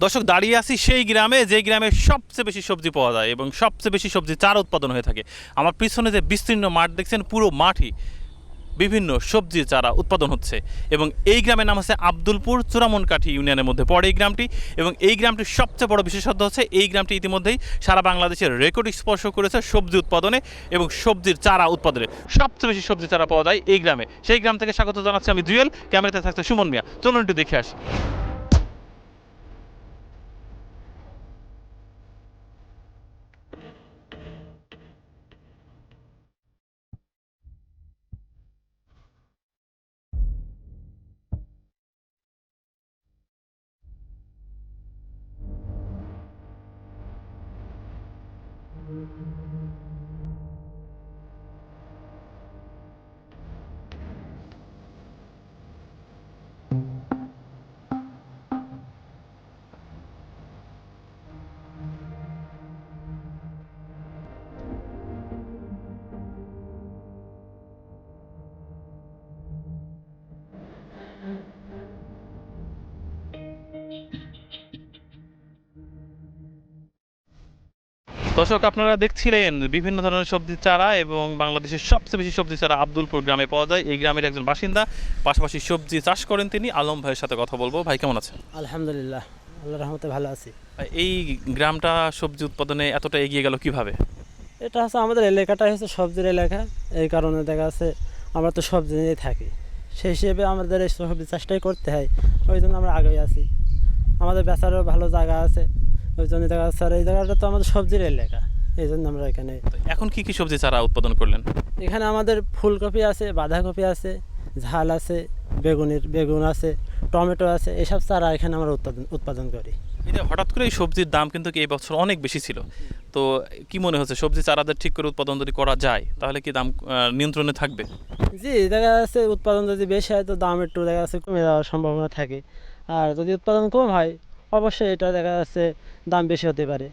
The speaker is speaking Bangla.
দর্শক, দাঁড়িয়ে আছি সেই গ্রামে যে গ্রামে সবচেয়ে বেশি সবজি পাওয়া যায় এবং সবচেয়ে বেশি সবজি চারা উৎপাদন হয়ে থাকে। আমার পিছনে যে বিস্তীর্ণ মাঠ দেখছেন, পুরো মাঠই বিভিন্ন সবজির চারা উৎপাদন হচ্ছে। এবং এই গ্রামের নাম হচ্ছে আব্দুলপুর, চূড়ামনকাঠি ইউনিয়নের মধ্যে পড়ে এই গ্রামটি। এবং এই গ্রামটির সবচেয়ে বড় বিশেষত্ব হচ্ছে এই গ্রামটি ইতিমধ্যেই সারা বাংলাদেশের রেকর্ড স্পর্শ করেছে সবজি উৎপাদনে এবং সবজির চারা উৎপাদনে। সবচেয়ে বেশি সবজি চারা পাওয়া যায় এই গ্রামে। সেই গ্রাম থেকে স্বাগত জানাচ্ছি আমি জুয়েল, ক্যামেরাতে থাকছে সুমন মিয়া। চলুন একটু দেখে আসি। দর্শক, আপনারা দেখছিলেন বিভিন্ন ধরনের সবজির চারা এবং বাংলাদেশের সবচেয়ে বেশি সবজি চারা আব্দুলপুর গ্রামে পাওয়া যায়। এই গ্রামের একজন বাসিন্দা, পাশাপাশি সবজি চাষ করেন তিনি। আলম ভাইয়ের সাথে কথা বলবো। ভাই, কেমন আছেন? আলহামদুলিল্লাহ, আল্লাহর রহমতে ভালো আছি। এই গ্রামটা সবজি উৎপাদনে এতটা এগিয়ে গেল কিভাবে? এটা হচ্ছে আমাদের এলাকাটাই হচ্ছে সবজির এলাকা। এই কারণে দেখা যাচ্ছে আমরা তো সবজি নিয়েই থাকি, সেই হিসেবে আমাদের এই সবজি চাষটাই করতে হয়। ওই জন্য আমরা আগেই আছি, আমাদের বেচারও ভালো জায়গা আছে। ওই জন্য দেখা যাচ্ছে আর এই জায়গাটা তো আমাদের সবজির এলাকা, এই জন্য আমরা এখানে। তো এখন কি কি সবজি চারা উৎপাদন করলেন? এখানে আমাদের ফুলকপি আছে, বাঁধাকপি আছে, ঝাল আছে, বেগুন আছে, টমেটো আছে, এসব চারা এখানে আমরা উৎপাদন করি। এই যে হঠাৎ করে এই সবজির দাম কিন্তু এই বছর অনেক বেশি ছিল, তো কি মনে হচ্ছে সবজি চারাদের ঠিক করে উৎপাদন যদি করা যায় তাহলে কি দাম নিয়ন্ত্রণে থাকবে? জি, দেখা যাচ্ছে উৎপাদন যদি বেশি হয় তো দাম একটু দেখা যাচ্ছে কমে যাওয়ার সম্ভাবনা থাকে। আর যদি উৎপাদন কম হয় অবশ্যই এটা দেখা যাচ্ছে দাম বেশি হতে পারে।